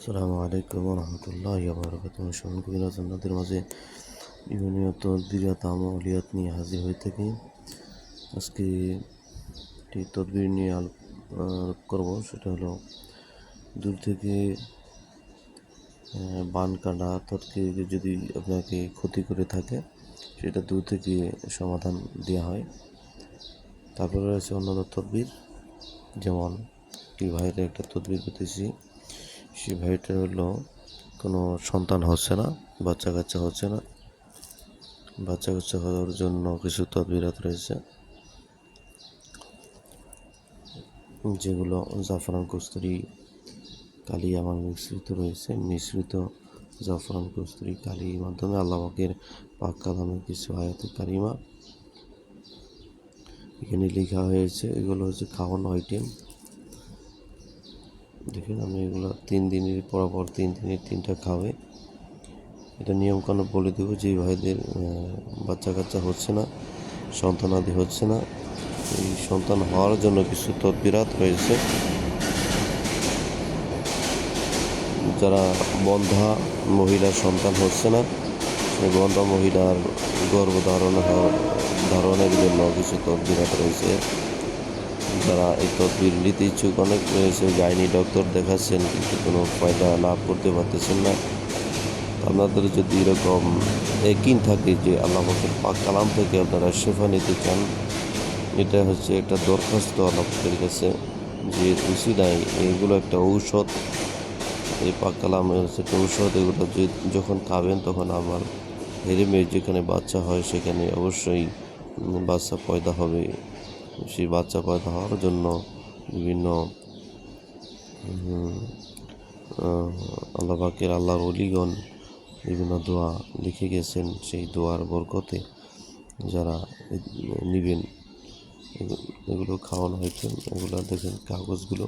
আসসালামু আলাইকুম রহমতুল্লাহ বারকাত। সম্মানিত আপনাদের মাঝে বিভিন্ন তদবিরাত আমলিয়াত নিয়ে হাজির হয়ে থাকি। আজকে একটি তদবির নিয়ে আলোপ করব। সেটা হলো দূর থেকে বান কাটা তৎকে যদি আপনাকে ক্ষতি করে থাকে সেটা দূর থেকে সমাধান দেওয়া হয়। তারপরে রয়েছে অন্যান্য তদবির, যেমন এই ভাইয়ের একটা তদবির করতেছি। সেই ভাইটার হলো কোনো সন্তান হচ্ছে না, বাচ্চা কাচ্চা হচ্ছে না। বাচ্চা কাচ্চা হওয়ার জন্য কিছু তদবিরাত রয়েছে, যেগুলো জাফরান কস্তুরি কালি আমার মিশ্রিত জাফরান কস্তুরি কালির মাধ্যমে আল্লাহ পাকের পাক কালামের কিছু আয়াতে কারিমা এখানে লেখা হয়েছে। এগুলো হচ্ছে খাওয়ানো আইটেম। দেখেন, আমি এগুলো 3 দিনের পর 3 দিনের 3টা খাবে। এটা নিয়মকানুন বলে দেবো। যে ভাইদের বাচ্চা কাচ্চা হচ্ছে না, সন্তানাদি হচ্ছে না, এই সন্তান হওয়ার জন্য কিছু তদবিরাত রয়েছে। যারা বন্ধা মহিলার সন্তান হচ্ছে না, সেই বন্ধা মহিলার ধারণের জন্য কিছু তদবিরাত রয়েছে। যারা এই তদবির নিতে ইচ্ছুক অনেক রয়েছে, গাইনি ডক্টর দেখাচ্ছেন কিন্তু কোনো ফায়দা লাভ করতে পারতেছেন না। আপনাদের যদি এরকম ইয়াকিন থাকে যে আল্লাহ পাকের পাক কালাম থেকে আপনারা শেফা নিতে চান, এটা হচ্ছে একটা দরখাস্ত আল্লাহ পাকের কাছে, যে উসিলায় এগুলো একটা ঔষধ। এই পাক কালাম হচ্ছে একটা ঔষধ। এগুলো যখন খাবেন তখন আমার হেরেমের যেখানে বাচ্চা হয় সেখানে অবশ্যই বাচ্চা পয়দা হবে। সেই বাচ্চা পয়দা হওয়ার জন্য বিভিন্ন আল্লাহ পাকের আল্লাহর ওলিগণ বিভিন্ন দোয়া লিখে গেছেন। সেই দোয়ার বরকতে যারা নিবেন, এগুলো খাওয়ানো হয়েছে। এগুলো দেখেন, কাগজগুলো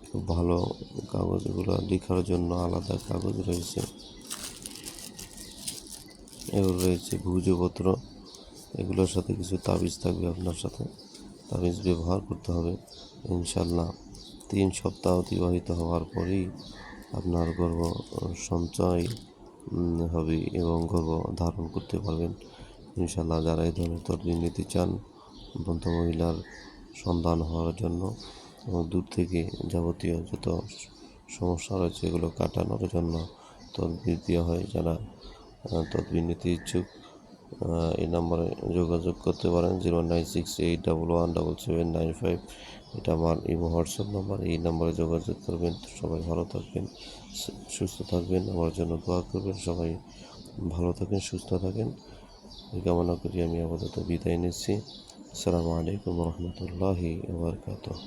খুব ভালো কাগজ। এগুলো লেখার জন্য আলাদা কাগজ রয়েছে। এগুলো রয়েছে ভূজপত্র। এগুলোর সাথে কিছু তাবিজ থাকবে। আপনার সাথে তাবিজ ব্যবহার করতে হবে। ইনশাল্লাহ 3 সপ্তাহ অতিবাহিত হওয়ার পরেই আপনার গর্ভ সঞ্চয় হবে এবং গর্ভ ধারণ করতে পারবেন ইনশাল্লাহ। যারা এই ধরনের তদবির নিতে চান বন্ধ মহিলার সন্তান হওয়ার জন্য এবং দূর থেকে যাবতীয় যত সমস্যা রয়েছে এগুলো কাটানোর জন্য তদবির দেওয়া হয়। যারা তদবির নিতে ইচ্ছুক এই নম্বরে যোগাযোগ করতে পারেন। 09681177795। এটা আমার ইমো হোয়াটসঅ্যাপ নাম্বার। এই নম্বরে যোগাযোগ করবেন। সবাই ভালো থাকবেন, সুস্থ থাকবেন, আমার জন্য দোয়া করবেন। সবাই ভালো থাকেন, সুস্থ থাকেন, এই কামনা করি আমি আপাতত বিদায় নিচ্ছি। আসসালামু আলাইকুম রহমতুল্লাহি ওয়া বারাকাতুহু।